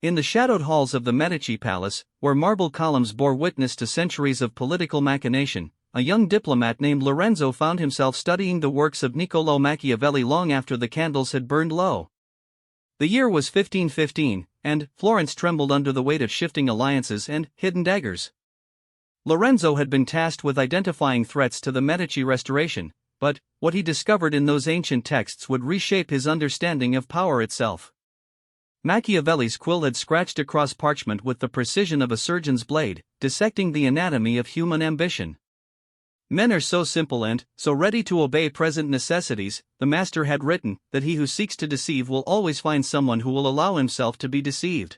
In the shadowed halls of the Medici Palace, where marble columns bore witness to centuries of political machination, a young diplomat named Lorenzo found himself studying the works of Niccolò Machiavelli long after the candles had burned low. The year was 1515, and Florence trembled under the weight of shifting alliances and hidden daggers. Lorenzo had been tasked with identifying threats to the Medici restoration, but what he discovered in those ancient texts would reshape his understanding of power itself. Machiavelli's quill had scratched across parchment with the precision of a surgeon's blade, dissecting the anatomy of human ambition. Men are so simple and so ready to obey present necessities, the master had written, that he who seeks to deceive will always find someone who will allow himself to be deceived.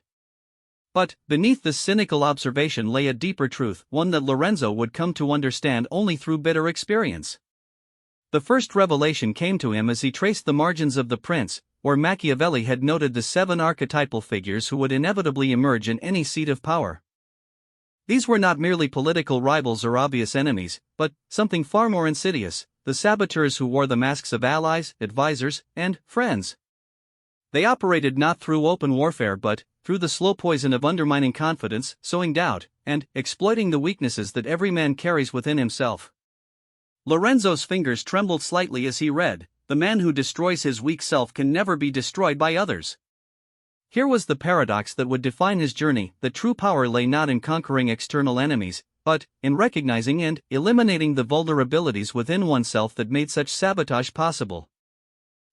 But beneath this cynical observation lay a deeper truth, one that Lorenzo would come to understand only through bitter experience. The first revelation came to him as he traced the margins of The Prince, where Machiavelli had noted the 7 archetypal figures who would inevitably emerge in any seat of power. These were not merely political rivals or obvious enemies, but something far more insidious, the saboteurs who wore the masks of allies, advisors, and friends. They operated not through open warfare but through the slow poison of undermining confidence, sowing doubt, and exploiting the weaknesses that every man carries within himself. Lorenzo's fingers trembled slightly as he read, "The man who destroys his weak self can never be destroyed by others." Here was the paradox that would define his journey. The true power lay not in conquering external enemies, but in recognizing and eliminating the vulnerabilities within oneself that made such sabotage possible.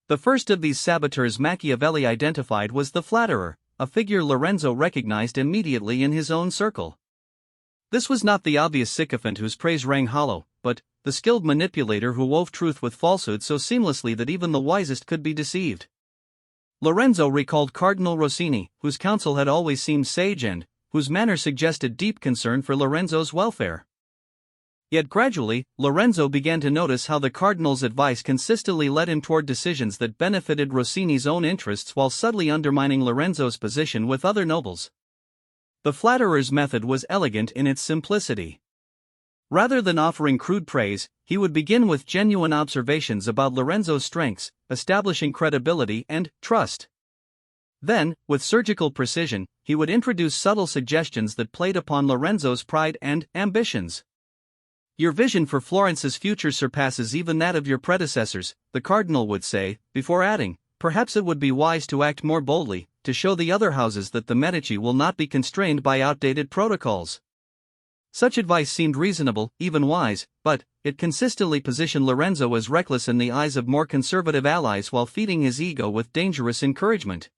The first of these saboteurs Machiavelli identified was the flatterer, a figure Lorenzo recognized immediately in his own circle. This was not the obvious sycophant whose praise rang hollow, but the skilled manipulator who wove truth with falsehood so seamlessly that even the wisest could be deceived. Lorenzo recalled Cardinal Rossini, whose counsel had always seemed sage and whose manner suggested deep concern for Lorenzo's welfare. Yet gradually, Lorenzo began to notice how the cardinal's advice consistently led him toward decisions that benefited Rossini's own interests while subtly undermining Lorenzo's position with other nobles. The flatterer's method was elegant in its simplicity. Rather than offering crude praise, he would begin with genuine observations about Lorenzo's strengths, establishing credibility and trust. Then, with surgical precision, he would introduce subtle suggestions that played upon Lorenzo's pride and ambitions. "Your vision for Florence's future surpasses even that of your predecessors," the cardinal would say, before adding, "Perhaps it would be wise to act more boldly, to show the other houses that the Medici will not be constrained by outdated protocols." Such advice seemed reasonable, even wise, but it consistently positioned Lorenzo as reckless in the eyes of more conservative allies while feeding his ego with dangerous encouragement.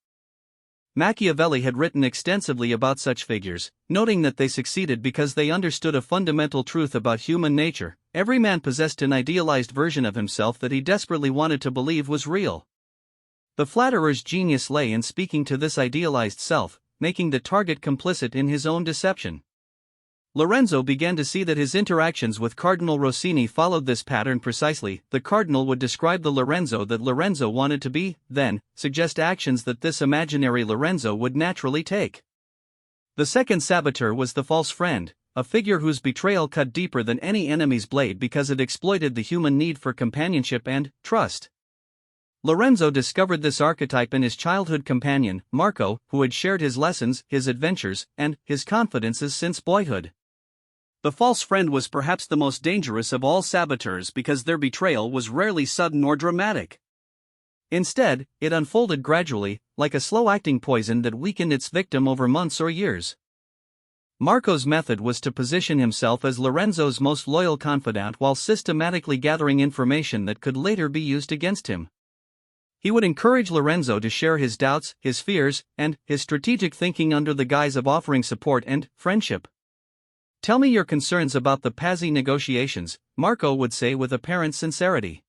Machiavelli had written extensively about such figures, noting that they succeeded because they understood a fundamental truth about human nature: every man possessed an idealized version of himself that he desperately wanted to believe was real. The flatterer's genius lay in speaking to this idealized self, making the target complicit in his own deception. Lorenzo began to see that his interactions with Cardinal Rossini followed this pattern precisely. The cardinal would describe the Lorenzo that Lorenzo wanted to be, then suggest actions that this imaginary Lorenzo would naturally take. The second saboteur was the false friend, a figure whose betrayal cut deeper than any enemy's blade because it exploited the human need for companionship and trust. Lorenzo discovered this archetype in his childhood companion, Marco, who had shared his lessons, his adventures, and his confidences since boyhood. The false friend was perhaps the most dangerous of all saboteurs because their betrayal was rarely sudden or dramatic. Instead, it unfolded gradually, like a slow-acting poison that weakened its victim over months or years. Marco's method was to position himself as Lorenzo's most loyal confidant while systematically gathering information that could later be used against him. He would encourage Lorenzo to share his doubts, his fears, and his strategic thinking under the guise of offering support and friendship. "Tell me your concerns about the Pazzi negotiations," Marco would say with apparent sincerity.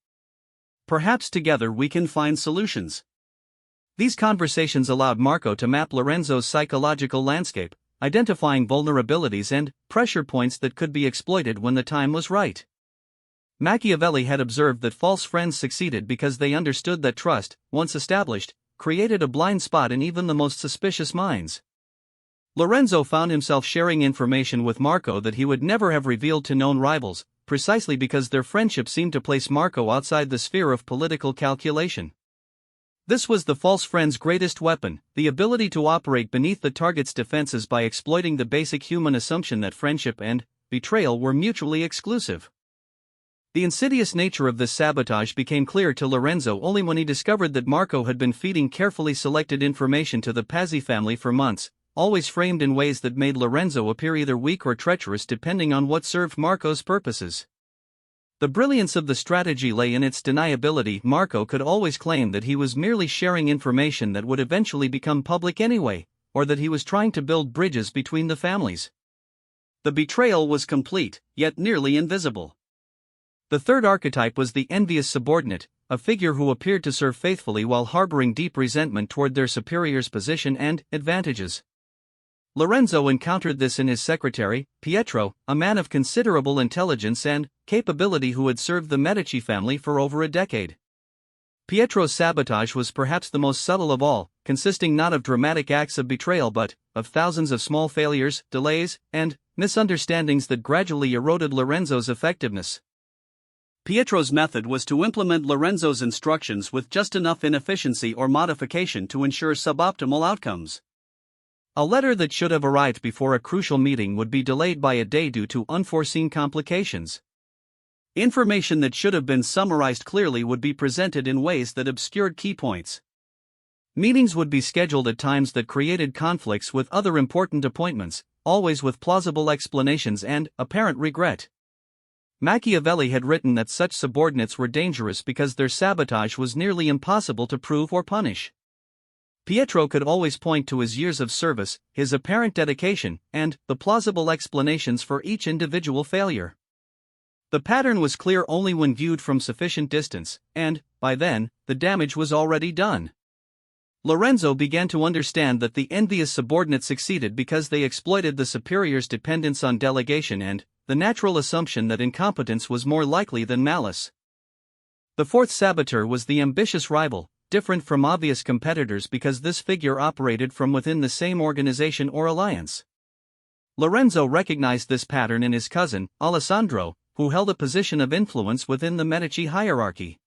"Perhaps together we can find solutions." These conversations allowed Marco to map Lorenzo's psychological landscape, identifying vulnerabilities and pressure points that could be exploited when the time was right. Machiavelli had observed that false friends succeeded because they understood that trust, once established, created a blind spot in even the most suspicious minds. Lorenzo found himself sharing information with Marco that he would never have revealed to known rivals, precisely because their friendship seemed to place Marco outside the sphere of political calculation. This was the false friend's greatest weapon, the ability to operate beneath the target's defenses by exploiting the basic human assumption that friendship and betrayal were mutually exclusive. The insidious nature of this sabotage became clear to Lorenzo only when he discovered that Marco had been feeding carefully selected information to the Pazzi family for months, always framed in ways that made Lorenzo appear either weak or treacherous depending on what served Marco's purposes. The brilliance of the strategy lay in its deniability. Marco could always claim that he was merely sharing information that would eventually become public anyway, or that he was trying to build bridges between the families. The betrayal was complete, yet nearly invisible. The third archetype was the envious subordinate, a figure who appeared to serve faithfully while harboring deep resentment toward their superior's position and advantages. Lorenzo encountered this in his secretary, Pietro, a man of considerable intelligence and capability who had served the Medici family for over a decade. Pietro's sabotage was perhaps the most subtle of all, consisting not of dramatic acts of betrayal but of thousands of small failures, delays, and misunderstandings that gradually eroded Lorenzo's effectiveness. Pietro's method was to implement Lorenzo's instructions with just enough inefficiency or modification to ensure suboptimal outcomes. A letter that should have arrived before a crucial meeting would be delayed by a day due to unforeseen complications. Information that should have been summarized clearly would be presented in ways that obscured key points. Meetings would be scheduled at times that created conflicts with other important appointments, always with plausible explanations and apparent regret. Machiavelli had written that such subordinates were dangerous because their sabotage was nearly impossible to prove or punish. Pietro could always point to his years of service, his apparent dedication, and the plausible explanations for each individual failure. The pattern was clear only when viewed from sufficient distance, and, by then, the damage was already done. Lorenzo began to understand that the envious subordinates succeeded because they exploited the superior's dependence on delegation and the natural assumption that incompetence was more likely than malice. The fourth saboteur was the ambitious rival, different from obvious competitors because this figure operated from within the same organization or alliance. Lorenzo recognized this pattern in his cousin, Alessandro, who held a position of influence within the Medici hierarchy.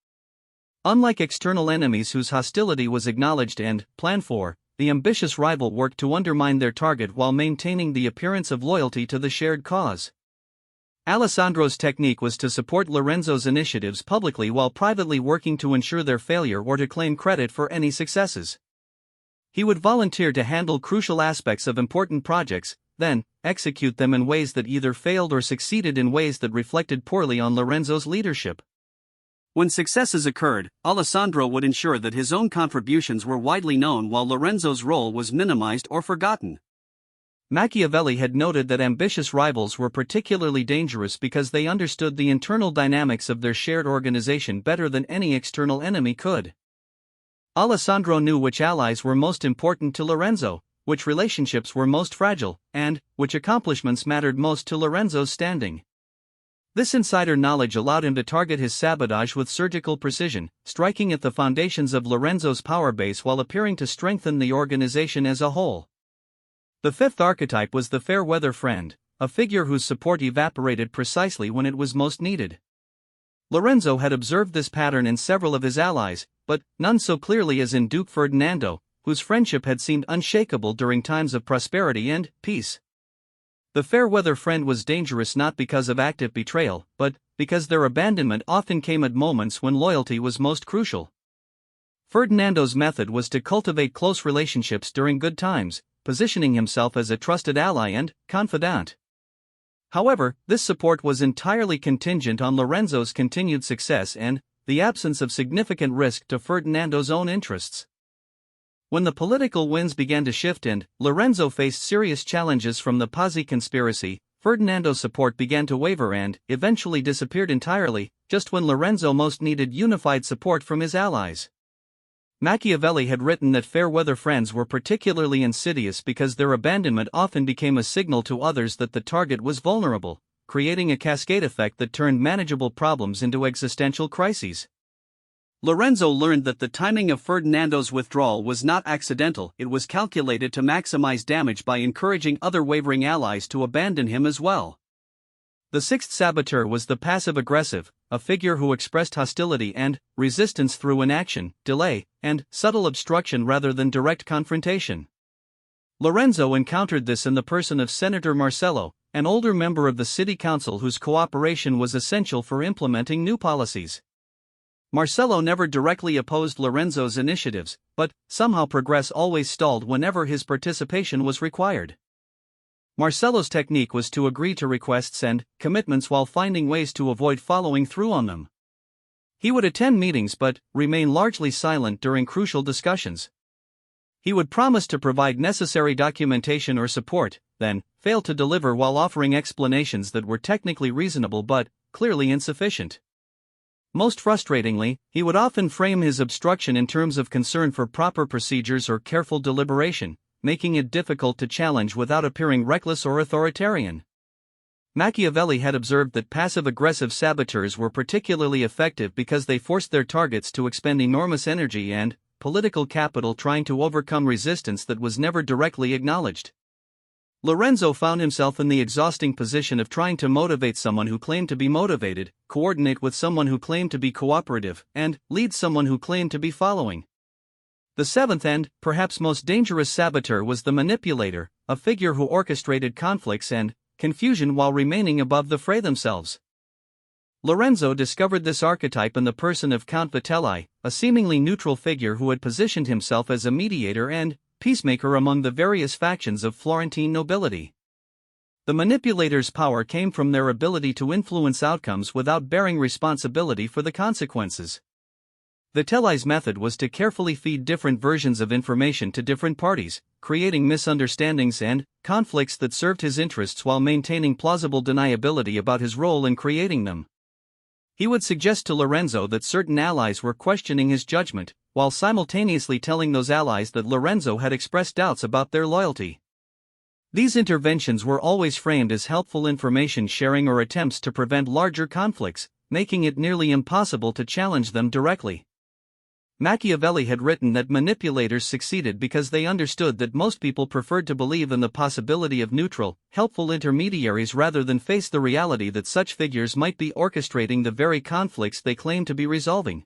Unlike external enemies whose hostility was acknowledged and planned for, the ambitious rival worked to undermine their target while maintaining the appearance of loyalty to the shared cause. Alessandro's technique was to support Lorenzo's initiatives publicly while privately working to ensure their failure or to claim credit for any successes. He would volunteer to handle crucial aspects of important projects, then execute them in ways that either failed or succeeded in ways that reflected poorly on Lorenzo's leadership. When successes occurred, Alessandro would ensure that his own contributions were widely known while Lorenzo's role was minimized or forgotten. Machiavelli had noted that ambitious rivals were particularly dangerous because they understood the internal dynamics of their shared organization better than any external enemy could. Alessandro knew which allies were most important to Lorenzo, which relationships were most fragile, and which accomplishments mattered most to Lorenzo's standing. This insider knowledge allowed him to target his sabotage with surgical precision, striking at the foundations of Lorenzo's power base while appearing to strengthen the organization as a whole. The fifth archetype was the fair-weather friend, a figure whose support evaporated precisely when it was most needed. Lorenzo had observed this pattern in several of his allies, but none so clearly as in Duke Ferdinando, whose friendship had seemed unshakable during times of prosperity and peace. The fair-weather friend was dangerous not because of active betrayal, but because their abandonment often came at moments when loyalty was most crucial. Ferdinando's method was to cultivate close relationships during good times, positioning himself as a trusted ally and confidant. However, this support was entirely contingent on Lorenzo's continued success and the absence of significant risk to Ferdinando's own interests. When the political winds began to shift and Lorenzo faced serious challenges from the Pazzi conspiracy, Ferdinando's support began to waver and eventually disappeared entirely, just when Lorenzo most needed unified support from his allies. Machiavelli had written that fair-weather friends were particularly insidious because their abandonment often became a signal to others that the target was vulnerable, creating a cascade effect that turned manageable problems into existential crises. Lorenzo learned that the timing of Ferdinando's withdrawal was not accidental, it was calculated to maximize damage by encouraging other wavering allies to abandon him as well. The sixth saboteur was the passive-aggressive, a figure who expressed hostility and resistance through inaction, delay, and subtle obstruction rather than direct confrontation. Lorenzo encountered this in the person of Senator Marcello, an older member of the city council whose cooperation was essential for implementing new policies. Marcello never directly opposed Lorenzo's initiatives, but somehow progress always stalled whenever his participation was required. Marcello's technique was to agree to requests and commitments while finding ways to avoid following through on them. He would attend meetings but remain largely silent during crucial discussions. He would promise to provide necessary documentation or support, then fail to deliver while offering explanations that were technically reasonable but clearly insufficient. Most frustratingly, he would often frame his obstruction in terms of concern for proper procedures or careful deliberation, making it difficult to challenge without appearing reckless or authoritarian. Machiavelli had observed that passive-aggressive saboteurs were particularly effective because they forced their targets to expend enormous energy and political capital trying to overcome resistance that was never directly acknowledged. Lorenzo found himself in the exhausting position of trying to motivate someone who claimed to be motivated, coordinate with someone who claimed to be cooperative, and lead someone who claimed to be following. The seventh and, perhaps most dangerous saboteur was the manipulator, a figure who orchestrated conflicts and confusion while remaining above the fray themselves. Lorenzo discovered this archetype in the person of Count Vitelli, a seemingly neutral figure who had positioned himself as a mediator and peacemaker among the various factions of Florentine nobility. The manipulator's power came from their ability to influence outcomes without bearing responsibility for the consequences. Vitelli's method was to carefully feed different versions of information to different parties, creating misunderstandings and conflicts that served his interests while maintaining plausible deniability about his role in creating them. He would suggest to Lorenzo that certain allies were questioning his judgment, while simultaneously telling those allies that Lorenzo had expressed doubts about their loyalty. These interventions were always framed as helpful information sharing or attempts to prevent larger conflicts, making it nearly impossible to challenge them directly. Machiavelli had written that manipulators succeeded because they understood that most people preferred to believe in the possibility of neutral, helpful intermediaries rather than face the reality that such figures might be orchestrating the very conflicts they claimed to be resolving.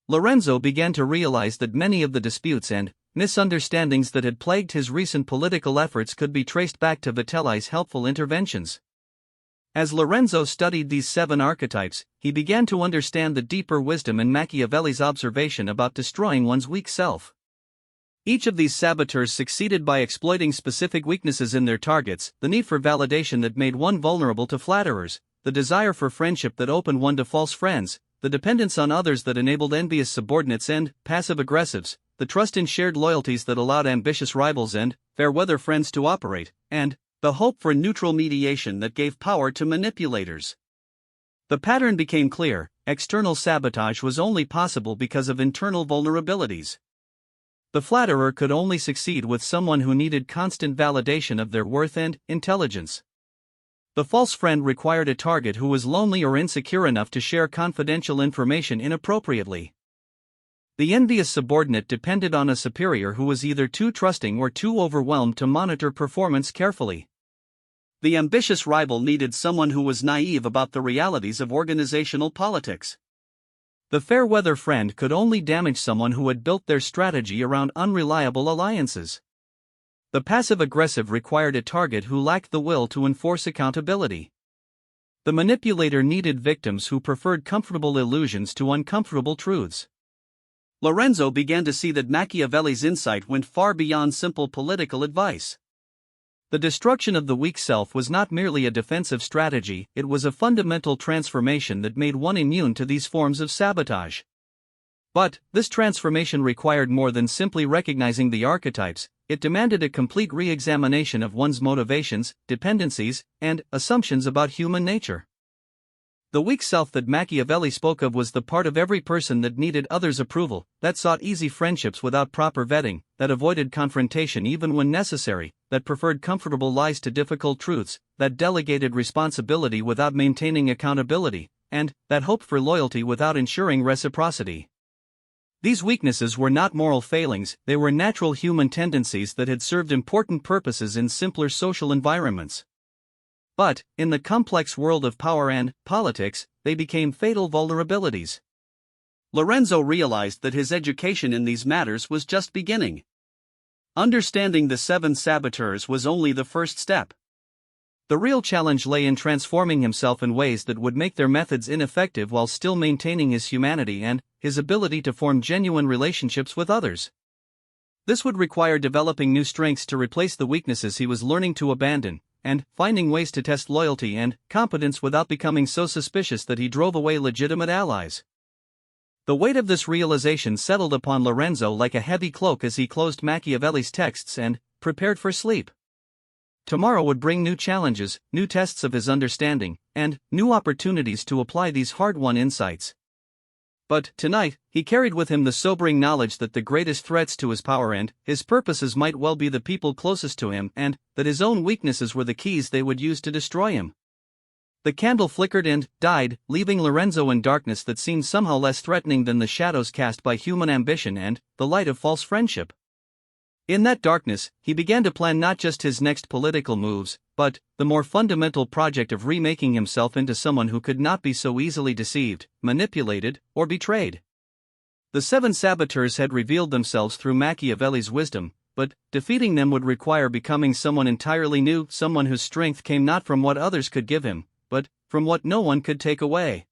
Lorenzo began to realize that many of the disputes and misunderstandings that had plagued his recent political efforts could be traced back to Vitelli's helpful interventions. As Lorenzo studied these seven archetypes, he began to understand the deeper wisdom in Machiavelli's observation about destroying one's weak self. Each of these saboteurs succeeded by exploiting specific weaknesses in their targets: the need for validation that made one vulnerable to flatterers, the desire for friendship that opened one to false friends, the dependence on others that enabled envious subordinates and passive-aggressives, the trust in shared loyalties that allowed ambitious rivals and fair-weather friends to operate, and the hope for neutral mediation that gave power to manipulators. The pattern became clear: external sabotage was only possible because of internal vulnerabilities. The flatterer could only succeed with someone who needed constant validation of their worth and intelligence. The false friend required a target who was lonely or insecure enough to share confidential information inappropriately. The envious subordinate depended on a superior who was either too trusting or too overwhelmed to monitor performance carefully. The ambitious rival needed someone who was naive about the realities of organizational politics. The fair-weather friend could only damage someone who had built their strategy around unreliable alliances. The passive-aggressive required a target who lacked the will to enforce accountability. The manipulator needed victims who preferred comfortable illusions to uncomfortable truths. Lorenzo began to see that Machiavelli's insight went far beyond simple political advice. The destruction of the weak self was not merely a defensive strategy, it was a fundamental transformation that made one immune to these forms of sabotage. But this transformation required more than simply recognizing the archetypes. It demanded a complete re-examination of one's motivations, dependencies, and assumptions about human nature. The weak self that Machiavelli spoke of was the part of every person that needed others' approval, that sought easy friendships without proper vetting, that avoided confrontation even when necessary, that preferred comfortable lies to difficult truths, that delegated responsibility without maintaining accountability, and that hoped for loyalty without ensuring reciprocity. These weaknesses were not moral failings, they were natural human tendencies that had served important purposes in simpler social environments. But, in the complex world of power and politics, they became fatal vulnerabilities. Lorenzo realized that his education in these matters was just beginning. Understanding the 7 saboteurs was only the first step. The real challenge lay in transforming himself in ways that would make their methods ineffective while still maintaining his humanity and his ability to form genuine relationships with others. This would require developing new strengths to replace the weaknesses he was learning to abandon, and finding ways to test loyalty and competence without becoming so suspicious that he drove away legitimate allies. The weight of this realization settled upon Lorenzo like a heavy cloak as he closed Machiavelli's texts and prepared for sleep. Tomorrow would bring new challenges, new tests of his understanding, and new opportunities to apply these hard-won insights. But tonight, he carried with him the sobering knowledge that the greatest threats to his power and his purposes might well be the people closest to him, and that his own weaknesses were the keys they would use to destroy him. The candle flickered and died, leaving Lorenzo in darkness that seemed somehow less threatening than the shadows cast by human ambition and the light of false friendship. In that darkness, he began to plan not just his next political moves, but the more fundamental project of remaking himself into someone who could not be so easily deceived, manipulated, or betrayed. The 7 saboteurs had revealed themselves through Machiavelli's wisdom, but defeating them would require becoming someone entirely new, someone whose strength came not from what others could give him, but from what no one could take away.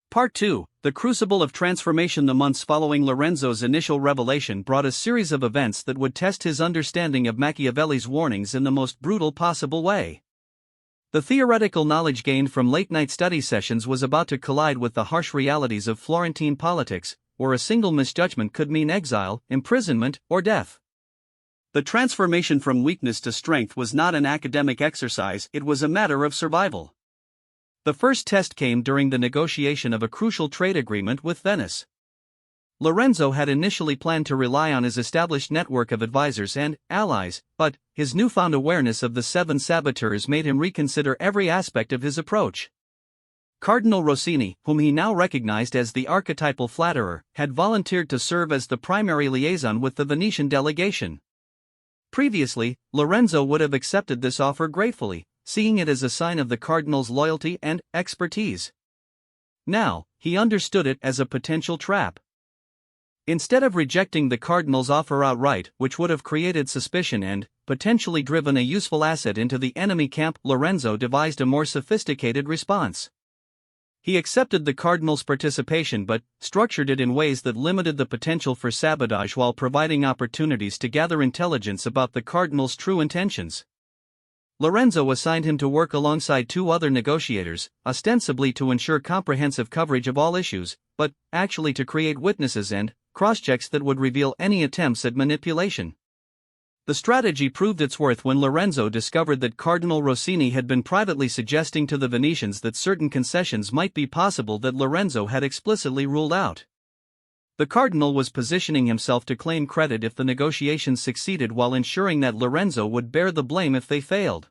Part 2, The Crucible of Transformation. The months following Lorenzo's initial revelation brought a series of events that would test his understanding of Machiavelli's warnings in the most brutal possible way. The theoretical knowledge gained from late-night study sessions was about to collide with the harsh realities of Florentine politics, where a single misjudgment could mean exile, imprisonment, or death. The transformation from weakness to strength was not an academic exercise, it was a matter of survival. The first test came during the negotiation of a crucial trade agreement with Venice. Lorenzo had initially planned to rely on his established network of advisors and allies, but his newfound awareness of the 7 saboteurs made him reconsider every aspect of his approach. Cardinal Rossini, whom he now recognized as the archetypal flatterer, had volunteered to serve as the primary liaison with the Venetian delegation. Previously, Lorenzo would have accepted this offer gratefully, seeing it as a sign of the cardinal's loyalty and expertise. Now, he understood it as a potential trap. Instead of rejecting the cardinal's offer outright, which would have created suspicion and potentially driven a useful asset into the enemy camp, Lorenzo devised a more sophisticated response. He accepted the cardinal's participation but structured it in ways that limited the potential for sabotage while providing opportunities to gather intelligence about the cardinal's true intentions. Lorenzo assigned him to work alongside 2 other negotiators, ostensibly to ensure comprehensive coverage of all issues, but actually to create witnesses and cross-checks that would reveal any attempts at manipulation. The strategy proved its worth when Lorenzo discovered that Cardinal Rossini had been privately suggesting to the Venetians that certain concessions might be possible that Lorenzo had explicitly ruled out. The cardinal was positioning himself to claim credit if the negotiations succeeded while ensuring that Lorenzo would bear the blame if they failed.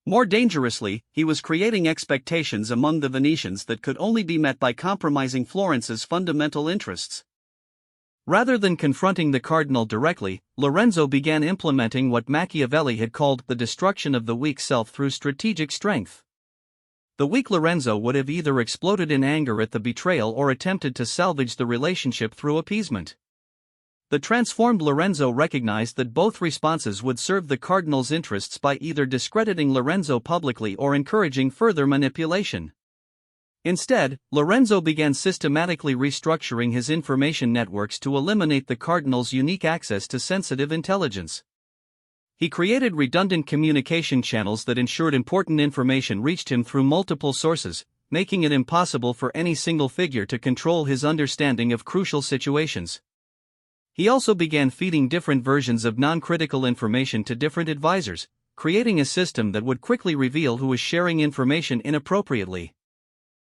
More dangerously, he was creating expectations among the Venetians that could only be met by compromising Florence's fundamental interests. Rather than confronting the cardinal directly, Lorenzo began implementing what Machiavelli had called the destruction of the weak self through strategic strength. The weak Lorenzo would have either exploded in anger at the betrayal or attempted to salvage the relationship through appeasement. The transformed Lorenzo recognized that both responses would serve the cardinal's interests by either discrediting Lorenzo publicly or encouraging further manipulation. Instead, Lorenzo began systematically restructuring his information networks to eliminate the cardinal's unique access to sensitive intelligence. He created redundant communication channels that ensured important information reached him through multiple sources, making it impossible for any single figure to control his understanding of crucial situations. He also began feeding different versions of non-critical information to different advisors, creating a system that would quickly reveal who was sharing information inappropriately.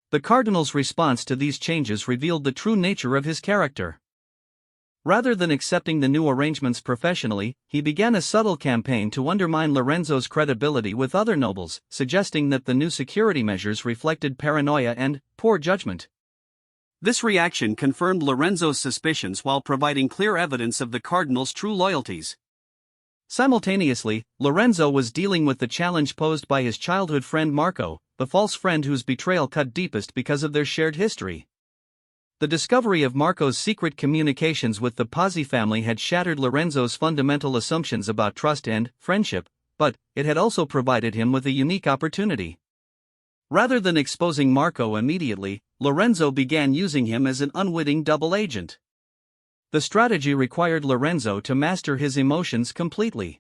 The cardinal's response to these changes revealed the true nature of his character. Rather than accepting the new arrangements professionally, he began a subtle campaign to undermine Lorenzo's credibility with other nobles, suggesting that the new security measures reflected paranoia and poor judgment. This reaction confirmed Lorenzo's suspicions while providing clear evidence of the cardinal's true loyalties. Simultaneously, Lorenzo was dealing with the challenge posed by his childhood friend Marco, the false friend whose betrayal cut deepest because of their shared history. The discovery of Marco's secret communications with the Pazzi family had shattered Lorenzo's fundamental assumptions about trust and friendship, but it had also provided him with a unique opportunity. Rather than exposing Marco immediately, Lorenzo began using him as an unwitting double agent. The strategy required Lorenzo to master his emotions completely.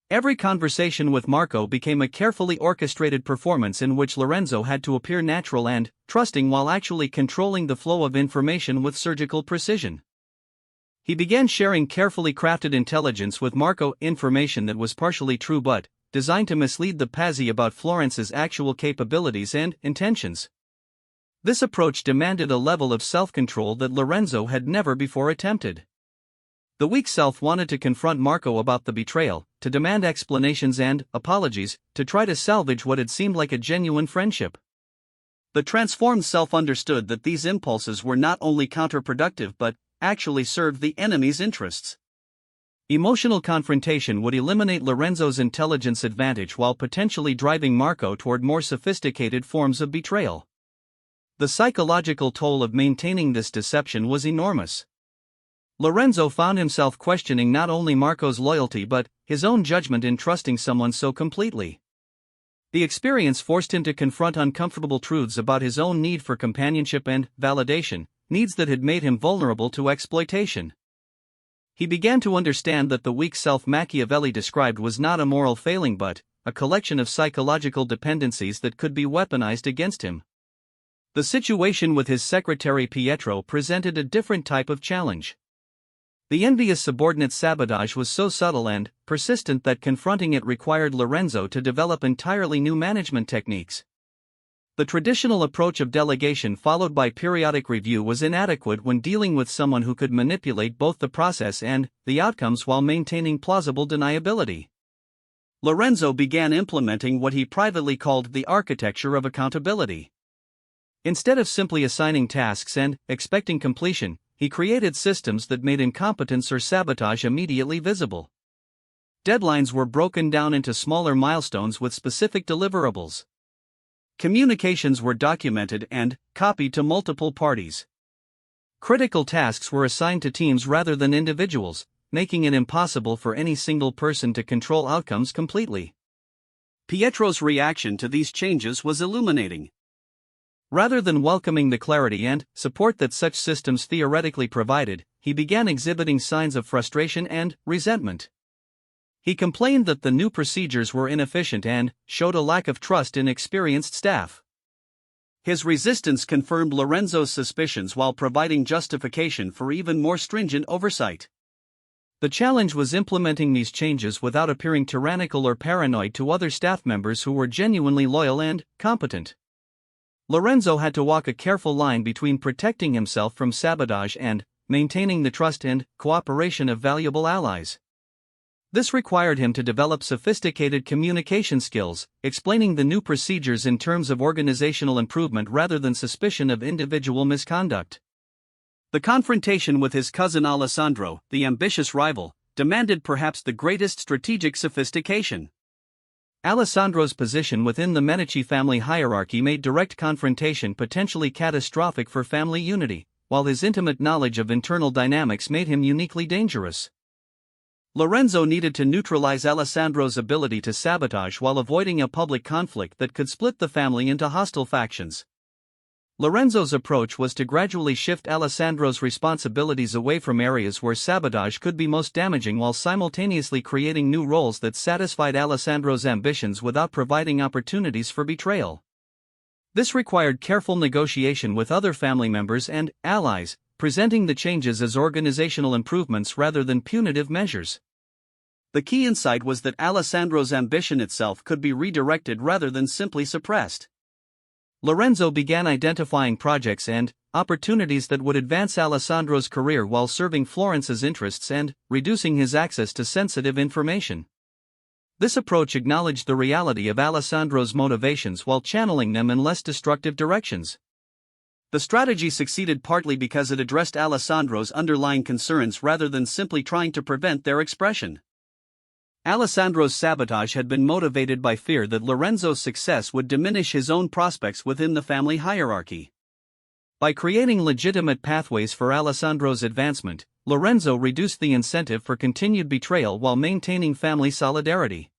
Every conversation with Marco became a carefully orchestrated performance in which Lorenzo had to appear natural and trusting while actually controlling the flow of information with surgical precision. He began sharing carefully crafted intelligence with Marco, information that was partially true but designed to mislead the Pazzi about Florence's actual capabilities and intentions. This approach demanded a level of self-control that Lorenzo had never before attempted. The weak self wanted to confront Marco about the betrayal, to demand explanations and apologies, to try to salvage what had seemed like a genuine friendship. The transformed self understood that these impulses were not only counterproductive but actually served the enemy's interests. Emotional confrontation would eliminate Lorenzo's intelligence advantage while potentially driving Marco toward more sophisticated forms of betrayal. The psychological toll of maintaining this deception was enormous. Lorenzo found himself questioning not only Marco's loyalty but his own judgment in trusting someone so completely. The experience forced him to confront uncomfortable truths about his own need for companionship and validation, needs that had made him vulnerable to exploitation. He began to understand that the weak self Machiavelli described was not a moral failing but a collection of psychological dependencies that could be weaponized against him. The situation with his secretary Pietro presented a different type of challenge. The envious subordinate Sabotage was so subtle and persistent that confronting it required Lorenzo to develop entirely new management techniques. The traditional approach of delegation followed by periodic review was inadequate when dealing with someone who could manipulate both the process and the outcomes while maintaining plausible deniability. Lorenzo began implementing what he privately called the architecture of accountability. Instead of simply assigning tasks and expecting completion, he created systems that made incompetence or sabotage immediately visible. Deadlines were broken down into smaller milestones with specific deliverables. Communications were documented and copied to multiple parties. Critical tasks were assigned to teams rather than individuals, making it impossible for any single person to control outcomes completely. Pietro's reaction to these changes was illuminating. Rather than welcoming the clarity and support that such systems theoretically provided, he began exhibiting signs of frustration and resentment. He complained that the new procedures were inefficient and showed a lack of trust in experienced staff. His resistance confirmed Lorenzo's suspicions while providing justification for even more stringent oversight. The challenge was implementing these changes without appearing tyrannical or paranoid to other staff members who were genuinely loyal and competent. Lorenzo had to walk a careful line between protecting himself from sabotage and maintaining the trust and cooperation of valuable allies. This required him to develop sophisticated communication skills, explaining the new procedures in terms of organizational improvement rather than suspicion of individual misconduct. The confrontation with his cousin Alessandro, the ambitious rival, demanded perhaps the greatest strategic sophistication. Alessandro's position within the Medici family hierarchy made direct confrontation potentially catastrophic for family unity, while his intimate knowledge of internal dynamics made him uniquely dangerous. Lorenzo needed to neutralize Alessandro's ability to sabotage while avoiding a public conflict that could split the family into hostile factions. Lorenzo's approach was to gradually shift Alessandro's responsibilities away from areas where sabotage could be most damaging while simultaneously creating new roles that satisfied Alessandro's ambitions without providing opportunities for betrayal. This required careful negotiation with other family members and allies, presenting the changes as organizational improvements rather than punitive measures. The key insight was that Alessandro's ambition itself could be redirected rather than simply suppressed. Lorenzo began identifying projects and opportunities that would advance Alessandro's career while serving Florence's interests and reducing his access to sensitive information. This approach acknowledged the reality of Alessandro's motivations while channeling them in less destructive directions. The strategy succeeded partly because it addressed Alessandro's underlying concerns rather than simply trying to prevent their expression. Alessandro's sabotage had been motivated by fear that Lorenzo's success would diminish his own prospects within the family hierarchy. By creating legitimate pathways for Alessandro's advancement, Lorenzo reduced the incentive for continued betrayal while maintaining family solidarity.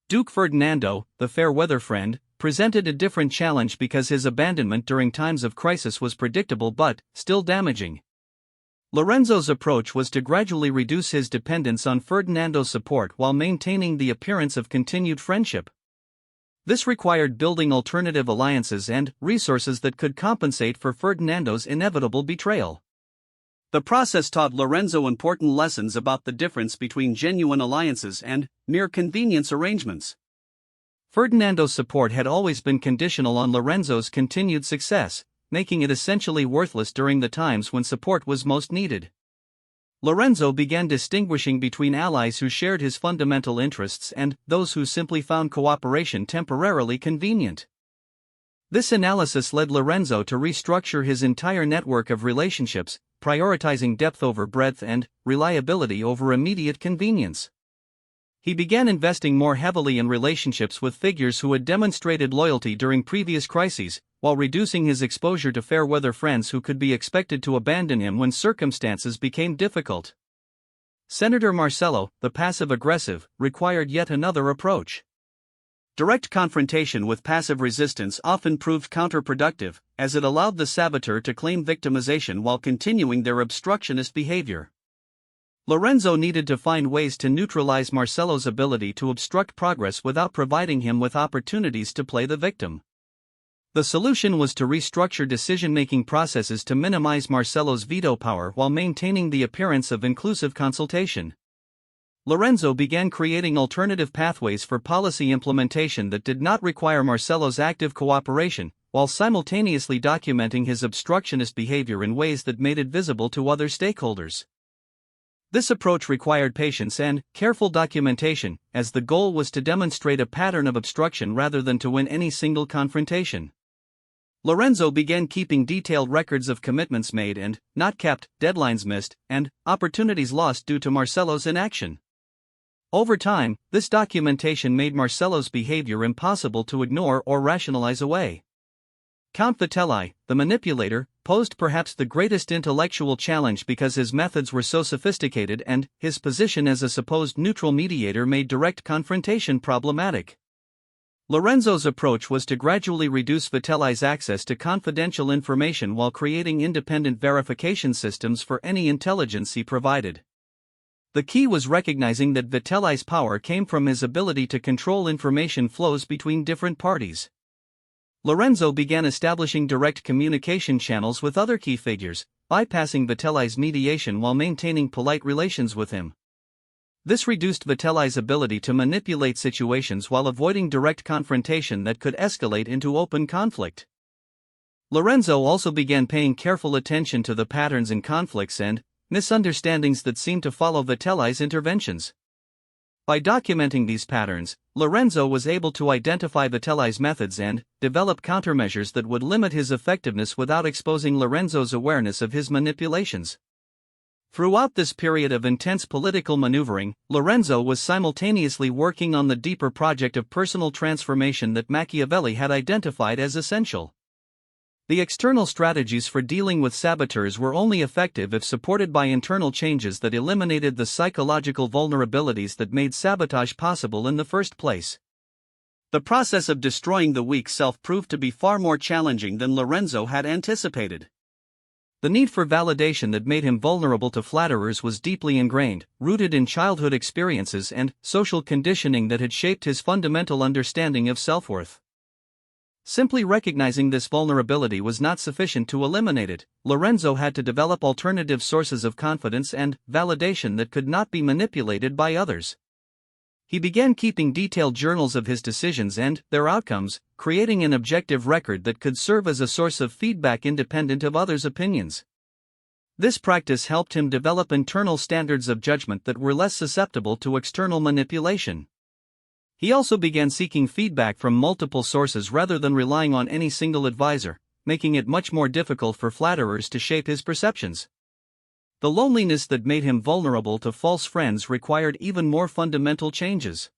Duke Ferdinando, the fair-weather friend, presented a different challenge because his abandonment during times of crisis was predictable but still damaging. Lorenzo's approach was to gradually reduce his dependence on Ferdinando's support while maintaining the appearance of continued friendship. This required building alternative alliances and resources that could compensate for Ferdinando's inevitable betrayal. The process taught Lorenzo important lessons about the difference between genuine alliances and mere convenience arrangements. Ferdinando's support had always been conditional on Lorenzo's continued success, making it essentially worthless during the times when support was most needed. Lorenzo began distinguishing between allies who shared his fundamental interests and those who simply found cooperation temporarily convenient. This analysis led Lorenzo to restructure his entire network of relationships, prioritizing depth over breadth and reliability over immediate convenience. He began investing more heavily in relationships with figures who had demonstrated loyalty during previous crises, while reducing his exposure to fair-weather friends who could be expected to abandon him when circumstances became difficult. Senator Marcello, the passive-aggressive, required yet another approach. Direct confrontation with passive resistance often proved counterproductive, as it allowed the saboteur to claim victimization while continuing their obstructionist behavior. Lorenzo needed to find ways to neutralize Marcello's ability to obstruct progress without providing him with opportunities to play the victim. The solution was to restructure decision-making processes to minimize Marcello's veto power while maintaining the appearance of inclusive consultation. Lorenzo began creating alternative pathways for policy implementation that did not require Marcello's active cooperation, while simultaneously documenting his obstructionist behavior in ways that made it visible to other stakeholders. This approach required patience and careful documentation, as the goal was to demonstrate a pattern of obstruction rather than to win any single confrontation. Lorenzo began keeping detailed records of commitments made and not kept, deadlines missed, and opportunities lost due to Marcello's inaction. Over time, this documentation made Marcello's behavior impossible to ignore or rationalize away. Count Vitelli, the manipulator, posed perhaps the greatest intellectual challenge because his methods were so sophisticated and his position as a supposed neutral mediator made direct confrontation problematic. Lorenzo's approach was to gradually reduce Vitelli's access to confidential information while creating independent verification systems for any intelligence he provided. The key was recognizing that Vitelli's power came from his ability to control information flows between different parties. Lorenzo began establishing direct communication channels with other key figures, bypassing Vitelli's mediation while maintaining polite relations with him. This reduced Vitelli's ability to manipulate situations while avoiding direct confrontation that could escalate into open conflict. Lorenzo also began paying careful attention to the patterns in conflicts and misunderstandings that seemed to follow Vitelli's interventions. By documenting these patterns, Lorenzo was able to identify Vitelli's methods and develop countermeasures that would limit his effectiveness without exposing Lorenzo's awareness of his manipulations. Throughout this period of intense political maneuvering, Lorenzo was simultaneously working on the deeper project of personal transformation that Machiavelli had identified as essential. The external strategies for dealing with saboteurs were only effective if supported by internal changes that eliminated the psychological vulnerabilities that made sabotage possible in the first place. The process of destroying the weak self proved to be far more challenging than Lorenzo had anticipated. The need for validation that made him vulnerable to flatterers was deeply ingrained, rooted in childhood experiences and social conditioning that had shaped his fundamental understanding of self-worth. Simply recognizing this vulnerability was not sufficient to eliminate it. Lorenzo had to develop alternative sources of confidence and validation that could not be manipulated by others. He began keeping detailed journals of his decisions and their outcomes, creating an objective record that could serve as a source of feedback independent of others' opinions. This practice helped him develop internal standards of judgment that were less susceptible to external manipulation. He also began seeking feedback from multiple sources rather than relying on any single advisor, making it much more difficult for flatterers to shape his perceptions. The loneliness that made him vulnerable to false friends required even more fundamental changes.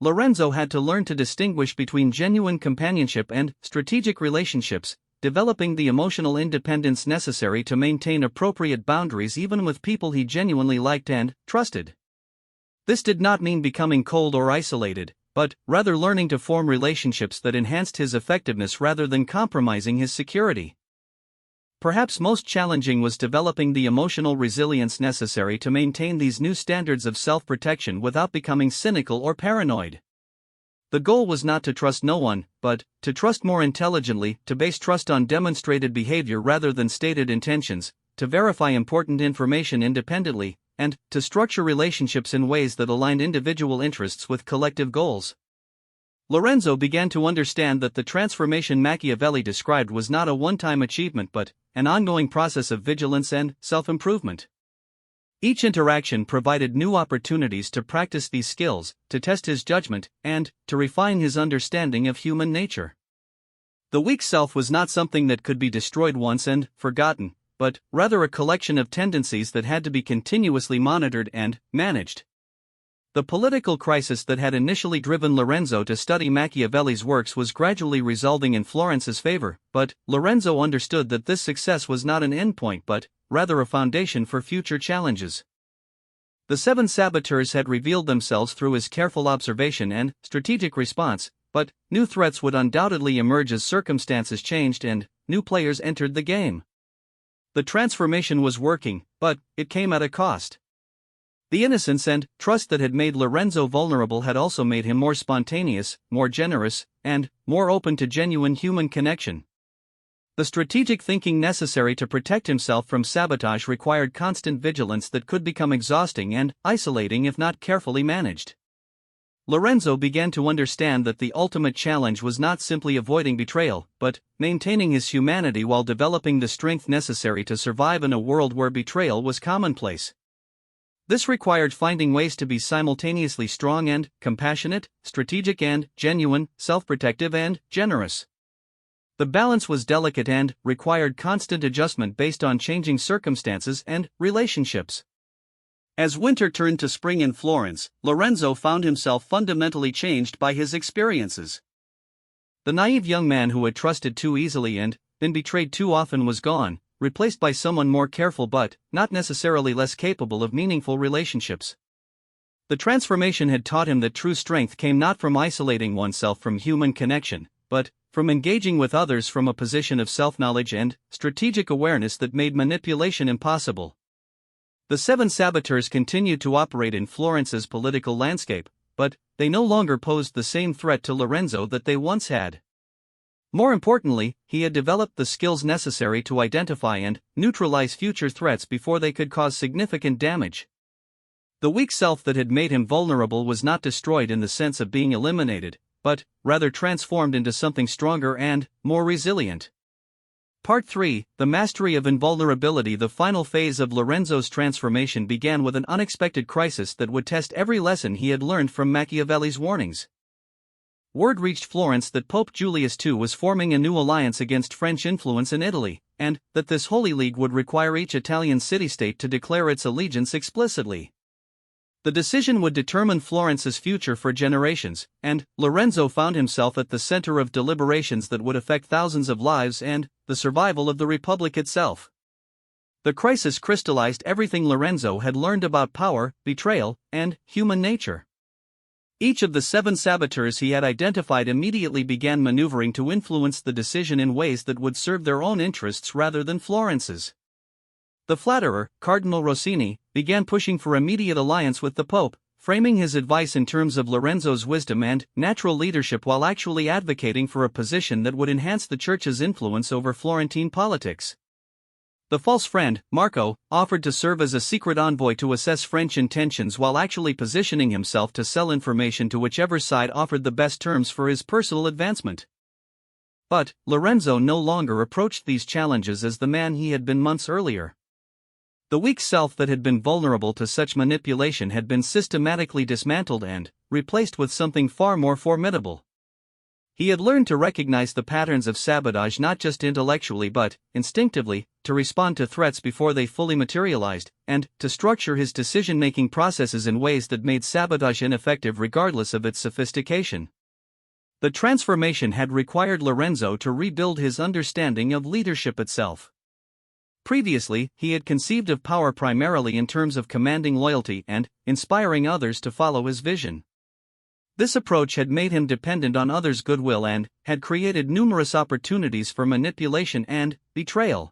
Lorenzo had to learn to distinguish between genuine companionship and strategic relationships, developing the emotional independence necessary to maintain appropriate boundaries even with people he genuinely liked and trusted. This did not mean becoming cold or isolated, but rather learning to form relationships that enhanced his effectiveness rather than compromising his security. Perhaps most challenging was developing the emotional resilience necessary to maintain these new standards of self-protection without becoming cynical or paranoid. The goal was not to trust no one, but to trust more intelligently, to base trust on demonstrated behavior rather than stated intentions, to verify important information independently, and to structure relationships in ways that aligned individual interests with collective goals. Lorenzo began to understand that the transformation Machiavelli described was not a one-time achievement but an ongoing process of vigilance and self-improvement. Each interaction provided new opportunities to practice these skills, to test his judgment, and to refine his understanding of human nature. The weak self was not something that could be destroyed once and forgotten, but rather a collection of tendencies that had to be continuously monitored and managed. The political crisis that had initially driven Lorenzo to study Machiavelli's works was gradually resolving in Florence's favor, but Lorenzo understood that this success was not an endpoint but rather a foundation for future challenges. The 7 saboteurs had revealed themselves through his careful observation and strategic response, but new threats would undoubtedly emerge as circumstances changed and new players entered the game. The transformation was working, but it came at a cost. The innocence and trust that had made Lorenzo vulnerable had also made him more spontaneous, more generous, and more open to genuine human connection. The strategic thinking necessary to protect himself from sabotage required constant vigilance that could become exhausting and isolating if not carefully managed. Lorenzo began to understand that the ultimate challenge was not simply avoiding betrayal, but maintaining his humanity while developing the strength necessary to survive in a world where betrayal was commonplace. This required finding ways to be simultaneously strong and compassionate, strategic and genuine, self-protective and generous. The balance was delicate and required constant adjustment based on changing circumstances and relationships. As winter turned to spring in Florence, Lorenzo found himself fundamentally changed by his experiences. The naive young man who had trusted too easily and been betrayed too often was gone, replaced by someone more careful but not necessarily less capable of meaningful relationships. The transformation had taught him that true strength came not from isolating oneself from human connection, but from engaging with others from a position of self-knowledge and strategic awareness that made manipulation impossible. The 7 saboteurs continued to operate in Florence's political landscape, but they no longer posed the same threat to Lorenzo that they once had. More importantly, he had developed the skills necessary to identify and neutralize future threats before they could cause significant damage. The weak self that had made him vulnerable was not destroyed in the sense of being eliminated, but rather transformed into something stronger and more resilient. Part 3, The Mastery of Invulnerability. The final phase of Lorenzo's transformation began with an unexpected crisis that would test every lesson he had learned from Machiavelli's warnings. Word reached Florence that Pope Julius II was forming a new alliance against French influence in Italy, and that this Holy League would require each Italian city-state to declare its allegiance explicitly. The decision would determine Florence's future for generations, and Lorenzo found himself at the center of deliberations that would affect thousands of lives and the survival of the Republic itself. The crisis crystallized everything Lorenzo had learned about power, betrayal, and human nature. Each of the 7 saboteurs he had identified immediately began maneuvering to influence the decision in ways that would serve their own interests rather than Florence's. The flatterer, Cardinal Rossini, began pushing for immediate alliance with the Pope, framing his advice in terms of Lorenzo's wisdom and natural leadership while actually advocating for a position that would enhance the Church's influence over Florentine politics. The false friend, Marco, offered to serve as a secret envoy to assess French intentions while actually positioning himself to sell information to whichever side offered the best terms for his personal advancement. But Lorenzo no longer approached these challenges as the man he had been months earlier. The weak self that had been vulnerable to such manipulation had been systematically dismantled and replaced with something far more formidable. He had learned to recognize the patterns of sabotage not just intellectually but instinctively, to respond to threats before they fully materialized, and to structure his decision-making processes in ways that made sabotage ineffective regardless of its sophistication. The transformation had required Lorenzo to rebuild his understanding of leadership itself. Previously, he had conceived of power primarily in terms of commanding loyalty and inspiring others to follow his vision. This approach had made him dependent on others' goodwill and had created numerous opportunities for manipulation and betrayal.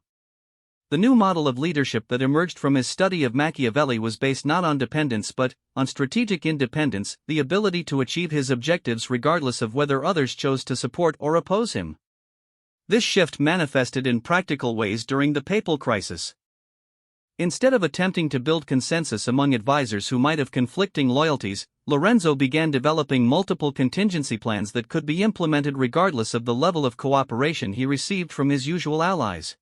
The new model of leadership that emerged from his study of Machiavelli was based not on dependence but on strategic independence, the ability to achieve his objectives regardless of whether others chose to support or oppose him. This shift manifested in practical ways during the papal crisis. Instead of attempting to build consensus among advisors who might have conflicting loyalties, Lorenzo began developing multiple contingency plans that could be implemented regardless of the level of cooperation he received from his usual allies.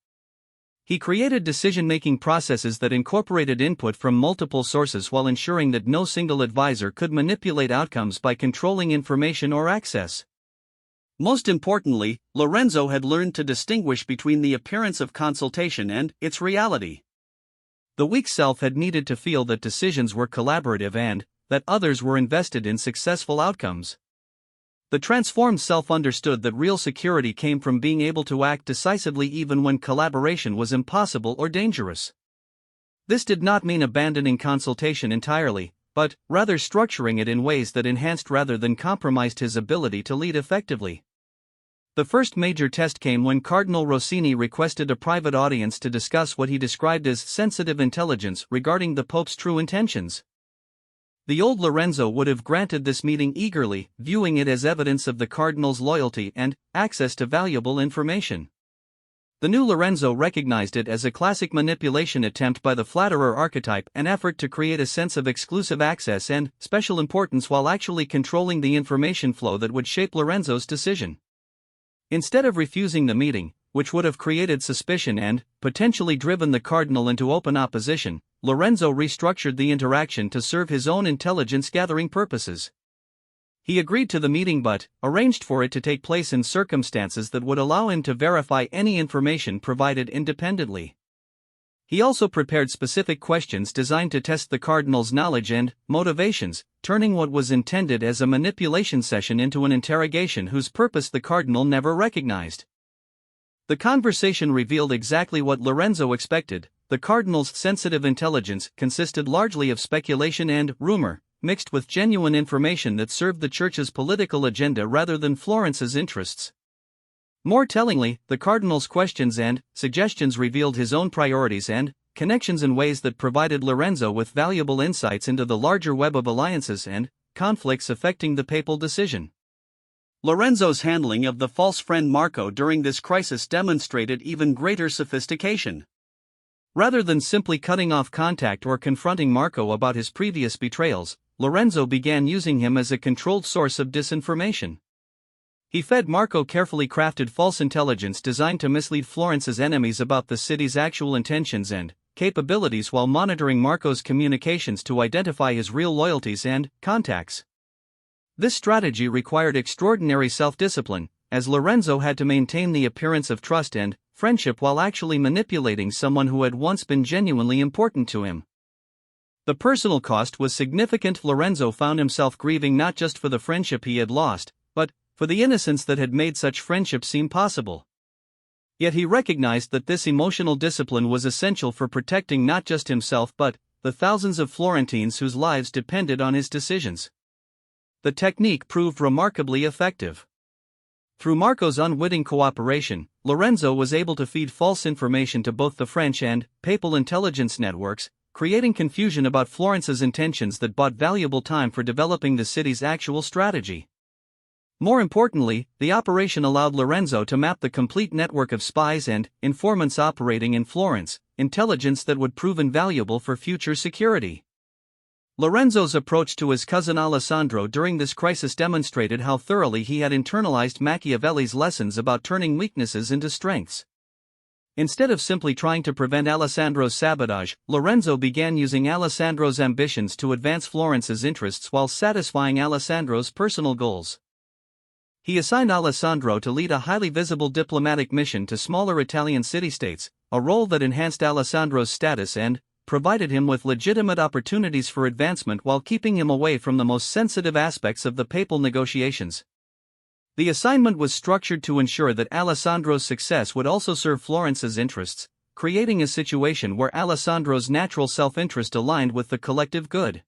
He created decision-making processes that incorporated input from multiple sources while ensuring that no single advisor could manipulate outcomes by controlling information or access. Most importantly, Lorenzo had learned to distinguish between the appearance of consultation and its reality. The weak self had needed to feel that decisions were collaborative and that others were invested in successful outcomes. The transformed self understood that real security came from being able to act decisively even when collaboration was impossible or dangerous. This did not mean abandoning consultation entirely, but rather structuring it in ways that enhanced rather than compromised his ability to lead effectively. The first major test came when Cardinal Rossini requested a private audience to discuss what he described as sensitive intelligence regarding the Pope's true intentions. The old Lorenzo would have granted this meeting eagerly, viewing it as evidence of the Cardinal's loyalty and access to valuable information. The new Lorenzo recognized it as a classic manipulation attempt by the flatterer archetype, an effort to create a sense of exclusive access and special importance while actually controlling the information flow that would shape Lorenzo's decision. Instead of refusing the meeting, which would have created suspicion and potentially driven the Cardinal into open opposition, Lorenzo restructured the interaction to serve his own intelligence-gathering purposes. He agreed to the meeting but arranged for it to take place in circumstances that would allow him to verify any information provided independently. He also prepared specific questions designed to test the Cardinal's knowledge and motivations, turning what was intended as a manipulation session into an interrogation whose purpose the Cardinal never recognized. The conversation revealed exactly what Lorenzo expected. The Cardinal's sensitive intelligence consisted largely of speculation and rumor, mixed with genuine information that served the Church's political agenda rather than Florence's interests. More tellingly, the Cardinal's questions and suggestions revealed his own priorities and connections in ways that provided Lorenzo with valuable insights into the larger web of alliances and conflicts affecting the papal decision. Lorenzo's handling of the false friend Marco during this crisis demonstrated even greater sophistication. Rather than simply cutting off contact or confronting Marco about his previous betrayals, Lorenzo began using him as a controlled source of disinformation. He fed Marco carefully crafted false intelligence designed to mislead Florence's enemies about the city's actual intentions and capabilities while monitoring Marco's communications to identify his real loyalties and contacts. This strategy required extraordinary self-discipline, as Lorenzo had to maintain the appearance of trust and friendship while actually manipulating someone who had once been genuinely important to him. The personal cost was significant. Lorenzo found himself grieving not just for the friendship he had lost, but for the innocence that had made such friendship seem possible. Yet he recognized that this emotional discipline was essential for protecting not just himself but the thousands of Florentines whose lives depended on his decisions. The technique proved remarkably effective. Through Marco's unwitting cooperation, Lorenzo was able to feed false information to both the French and papal intelligence networks, creating confusion about Florence's intentions that bought valuable time for developing the city's actual strategy. More importantly, the operation allowed Lorenzo to map the complete network of spies and informants operating in Florence, intelligence that would prove invaluable for future security. Lorenzo's approach to his cousin Alessandro during this crisis demonstrated how thoroughly he had internalized Machiavelli's lessons about turning weaknesses into strengths. Instead of simply trying to prevent Alessandro's sabotage, Lorenzo began using Alessandro's ambitions to advance Florence's interests while satisfying Alessandro's personal goals. He assigned Alessandro to lead a highly visible diplomatic mission to smaller Italian city-states, a role that enhanced Alessandro's status and provided him with legitimate opportunities for advancement while keeping him away from the most sensitive aspects of the papal negotiations. The assignment was structured to ensure that Alessandro's success would also serve Florence's interests, creating a situation where Alessandro's natural self-interest aligned with the collective good.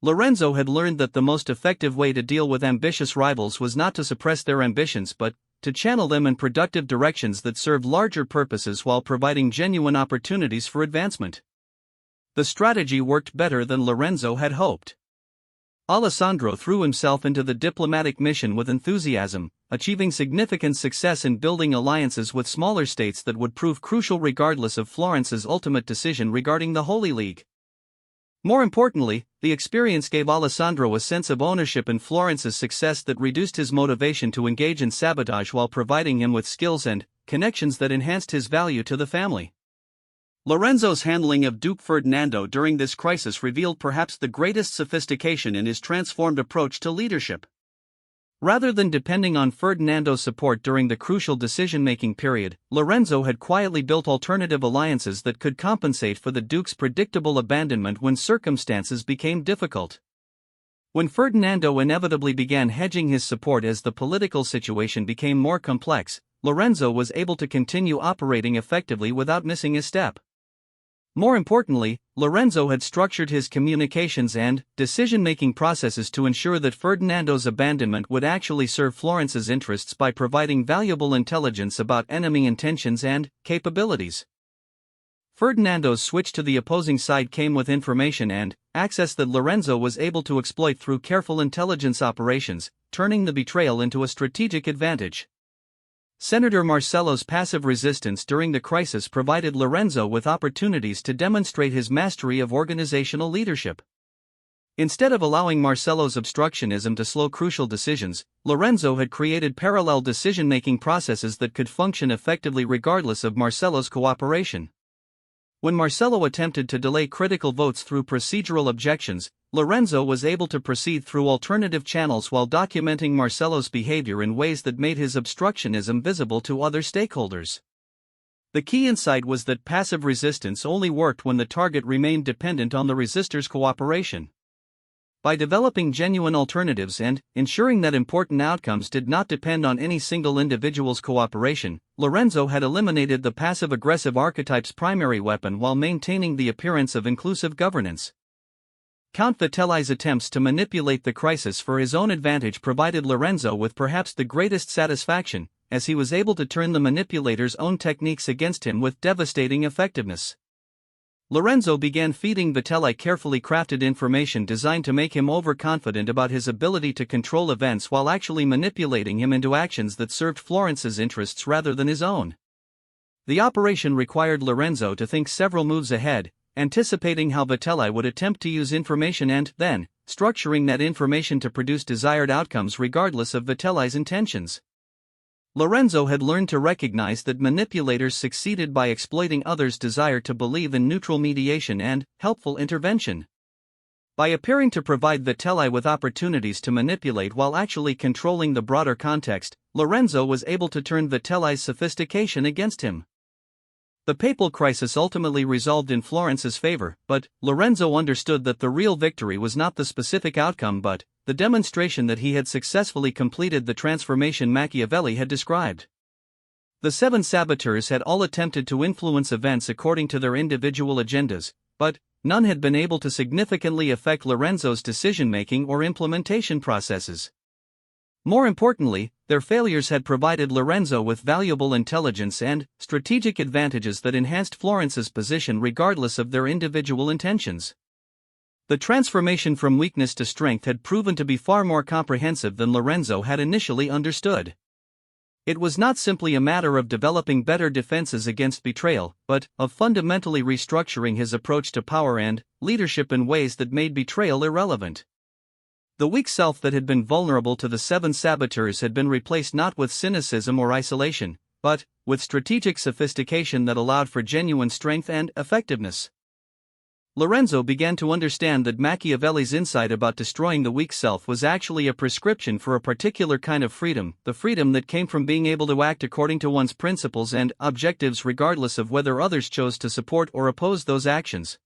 Lorenzo had learned that the most effective way to deal with ambitious rivals was not to suppress their ambitions but to channel them in productive directions that served larger purposes while providing genuine opportunities for advancement. The strategy worked better than Lorenzo had hoped. Alessandro threw himself into the diplomatic mission with enthusiasm, achieving significant success in building alliances with smaller states that would prove crucial regardless of Florence's ultimate decision regarding the Holy League. More importantly, the experience gave Alessandro a sense of ownership in Florence's success that reduced his motivation to engage in sabotage while providing him with skills and connections that enhanced his value to the family. Lorenzo's handling of Duke Ferdinando during this crisis revealed perhaps the greatest sophistication in his transformed approach to leadership. Rather than depending on Ferdinando's support during the crucial decision-making period, Lorenzo had quietly built alternative alliances that could compensate for the Duke's predictable abandonment when circumstances became difficult. When Ferdinando inevitably began hedging his support as the political situation became more complex, Lorenzo was able to continue operating effectively without missing a step. More importantly, Lorenzo had structured his communications and decision-making processes to ensure that Ferdinando's abandonment would actually serve Florence's interests by providing valuable intelligence about enemy intentions and capabilities. Ferdinando's switch to the opposing side came with information and access that Lorenzo was able to exploit through careful intelligence operations, turning the betrayal into a strategic advantage. Senator Marcello's passive resistance during the crisis provided Lorenzo with opportunities to demonstrate his mastery of organizational leadership. Instead of allowing Marcello's obstructionism to slow crucial decisions, Lorenzo had created parallel decision-making processes that could function effectively regardless of Marcello's cooperation. When Marcello attempted to delay critical votes through procedural objections, Lorenzo was able to proceed through alternative channels while documenting Marcello's behavior in ways that made his obstructionism visible to other stakeholders. The key insight was that passive resistance only worked when the target remained dependent on the resistor's cooperation. By developing genuine alternatives and ensuring that important outcomes did not depend on any single individual's cooperation, Lorenzo had eliminated the passive-aggressive archetype's primary weapon while maintaining the appearance of inclusive governance. Count Vitelli's attempts to manipulate the crisis for his own advantage provided Lorenzo with perhaps the greatest satisfaction, as he was able to turn the manipulator's own techniques against him with devastating effectiveness. Lorenzo began feeding Vitelli carefully crafted information designed to make him overconfident about his ability to control events while actually manipulating him into actions that served Florence's interests rather than his own. The operation required Lorenzo to think several moves ahead, anticipating how Vitelli would attempt to use information and, then, structuring that information to produce desired outcomes regardless of Vitelli's intentions. Lorenzo had learned to recognize that manipulators succeeded by exploiting others' desire to believe in neutral mediation and helpful intervention. By appearing to provide Vitelli with opportunities to manipulate while actually controlling the broader context, Lorenzo was able to turn Vitelli's sophistication against him. The papal crisis ultimately resolved in Florence's favor, but Lorenzo understood that the real victory was not the specific outcome but the demonstration that he had successfully completed the transformation Machiavelli had described. The 7 saboteurs had all attempted to influence events according to their individual agendas, but none had been able to significantly affect Lorenzo's decision-making or implementation processes. More importantly, their failures had provided Lorenzo with valuable intelligence and strategic advantages that enhanced Florence's position regardless of their individual intentions. The transformation from weakness to strength had proven to be far more comprehensive than Lorenzo had initially understood. It was not simply a matter of developing better defenses against betrayal, but of fundamentally restructuring his approach to power and leadership in ways that made betrayal irrelevant. The weak self that had been vulnerable to the 7 saboteurs had been replaced not with cynicism or isolation, but with strategic sophistication that allowed for genuine strength and effectiveness. Lorenzo began to understand that Machiavelli's insight about destroying the weak self was actually a prescription for a particular kind of freedom, the freedom that came from being able to act according to one's principles and objectives regardless of whether others chose to support or oppose those actions.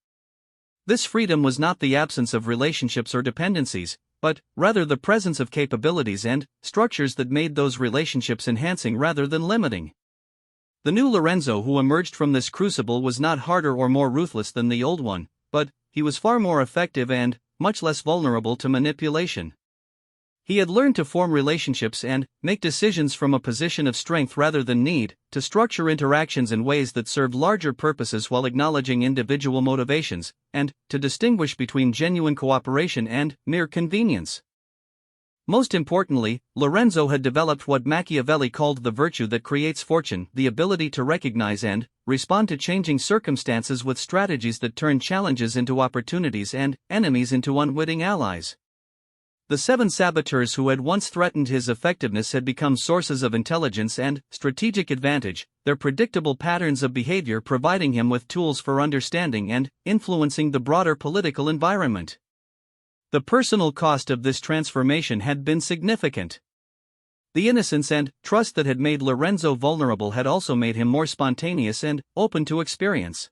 This freedom was not the absence of relationships or dependencies, but rather the presence of capabilities and structures that made those relationships enhancing rather than limiting. The new Lorenzo who emerged from this crucible was not harder or more ruthless than the old one, but he was far more effective and much less vulnerable to manipulation. He had learned to form relationships and make decisions from a position of strength rather than need, to structure interactions in ways that served larger purposes while acknowledging individual motivations, and to distinguish between genuine cooperation and mere convenience. Most importantly, Lorenzo had developed what Machiavelli called the virtue that creates fortune, the ability to recognize and respond to changing circumstances with strategies that turn challenges into opportunities and enemies into unwitting allies. The 7 saboteurs who had once threatened his effectiveness had become sources of intelligence and strategic advantage, their predictable patterns of behavior providing him with tools for understanding and influencing the broader political environment. The personal cost of this transformation had been significant. The innocence and trust that had made Lorenzo vulnerable had also made him more spontaneous and open to experience.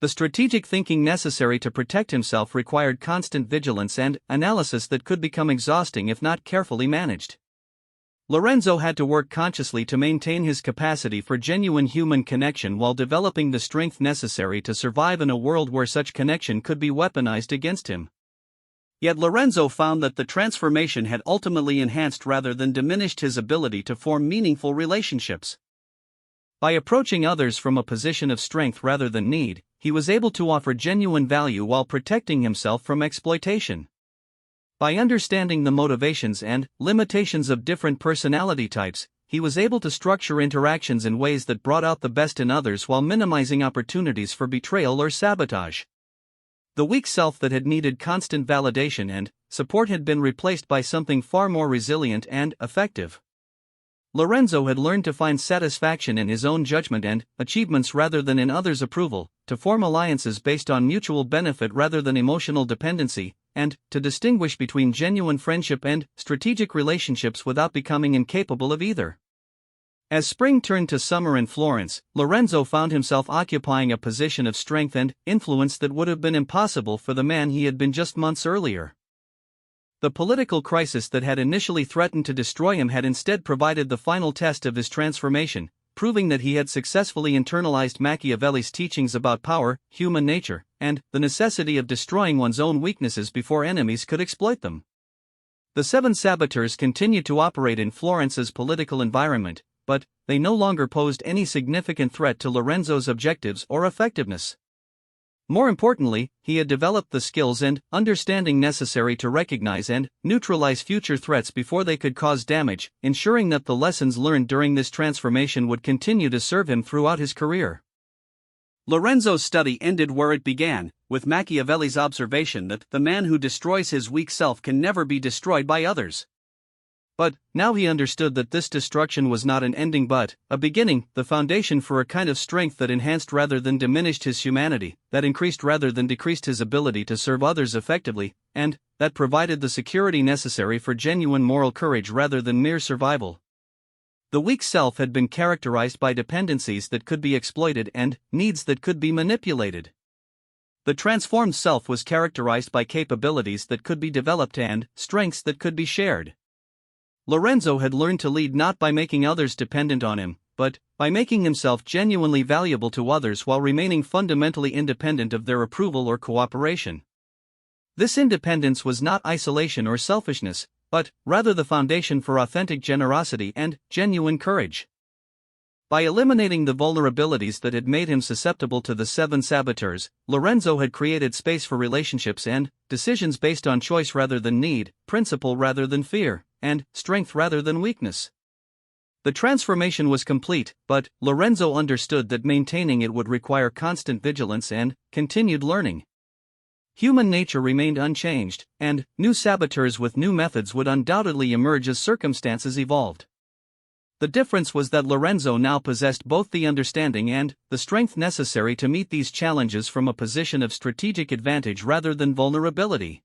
The strategic thinking necessary to protect himself required constant vigilance and analysis that could become exhausting if not carefully managed. Lorenzo had to work consciously to maintain his capacity for genuine human connection while developing the strength necessary to survive in a world where such connection could be weaponized against him. Yet Lorenzo found that the transformation had ultimately enhanced rather than diminished his ability to form meaningful relationships. By approaching others from a position of strength rather than need, he was able to offer genuine value while protecting himself from exploitation. By understanding the motivations and limitations of different personality types, he was able to structure interactions in ways that brought out the best in others while minimizing opportunities for betrayal or sabotage. The weak self that had needed constant validation and support had been replaced by something far more resilient and effective. Lorenzo had learned to find satisfaction in his own judgment and achievements rather than in others' approval, to form alliances based on mutual benefit rather than emotional dependency, and to distinguish between genuine friendship and strategic relationships without becoming incapable of either. As spring turned to summer in Florence, Lorenzo found himself occupying a position of strength and influence that would have been impossible for the man he had been just months earlier. The political crisis that had initially threatened to destroy him had instead provided the final test of his transformation, proving that he had successfully internalized Machiavelli's teachings about power, human nature, and the necessity of destroying one's own weaknesses before enemies could exploit them. The 7 saboteurs continued to operate in Florence's political environment, but they no longer posed any significant threat to Lorenzo's objectives or effectiveness. More importantly, he had developed the skills and understanding necessary to recognize and neutralize future threats before they could cause damage, ensuring that the lessons learned during this transformation would continue to serve him throughout his career. Lorenzo's study ended where it began, with Machiavelli's observation that the man who destroys his weak self can never be destroyed by others. But now he understood that this destruction was not an ending but a beginning, the foundation for a kind of strength that enhanced rather than diminished his humanity, that increased rather than decreased his ability to serve others effectively, and that provided the security necessary for genuine moral courage rather than mere survival. The weak self had been characterized by dependencies that could be exploited and needs that could be manipulated. The transformed self was characterized by capabilities that could be developed and strengths that could be shared. Lorenzo had learned to lead not by making others dependent on him, but by making himself genuinely valuable to others while remaining fundamentally independent of their approval or cooperation. This independence was not isolation or selfishness, but rather the foundation for authentic generosity and genuine courage. By eliminating the vulnerabilities that had made him susceptible to the 7 saboteurs, Lorenzo had created space for relationships and decisions based on choice rather than need, principle rather than fear, and strength rather than weakness. The transformation was complete, but Lorenzo understood that maintaining it would require constant vigilance and continued learning. Human nature remained unchanged, and new saboteurs with new methods would undoubtedly emerge as circumstances evolved. The difference was that Lorenzo now possessed both the understanding and the strength necessary to meet these challenges from a position of strategic advantage rather than vulnerability.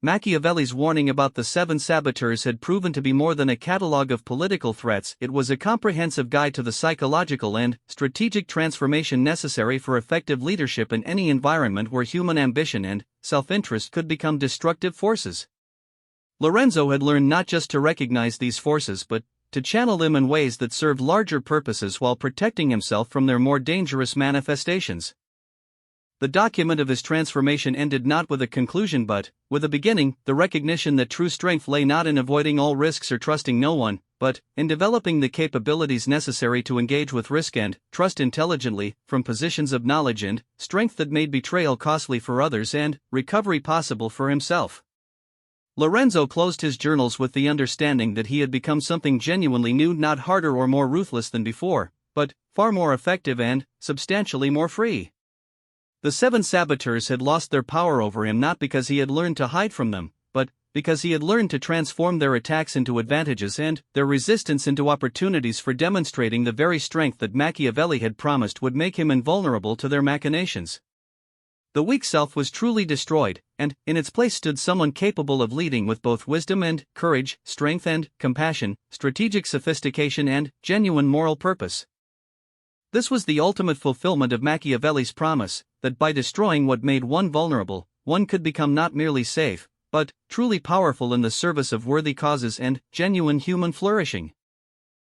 Machiavelli's warning about the 7 saboteurs had proven to be more than a catalogue of political threats. It was a comprehensive guide to the psychological and strategic transformation necessary for effective leadership in any environment where human ambition and self-interest could become destructive forces. Lorenzo had learned not just to recognize these forces but to channel them in ways that served larger purposes while protecting himself from their more dangerous manifestations. The document of his transformation ended not with a conclusion but with a beginning, the recognition that true strength lay not in avoiding all risks or trusting no one, but in developing the capabilities necessary to engage with risk and trust intelligently, from positions of knowledge and strength that made betrayal costly for others and recovery possible for himself. Lorenzo closed his journals with the understanding that he had become something genuinely new, not harder or more ruthless than before, but far more effective and substantially more free. The 7 saboteurs had lost their power over him not because he had learned to hide from them, but because he had learned to transform their attacks into advantages and their resistance into opportunities for demonstrating the very strength that Machiavelli had promised would make him invulnerable to their machinations. The weak self was truly destroyed, and in its place stood someone capable of leading with both wisdom and courage, strength and compassion, strategic sophistication and genuine moral purpose. This was the ultimate fulfillment of Machiavelli's promise, that by destroying what made one vulnerable, one could become not merely safe, but truly powerful in the service of worthy causes and genuine human flourishing.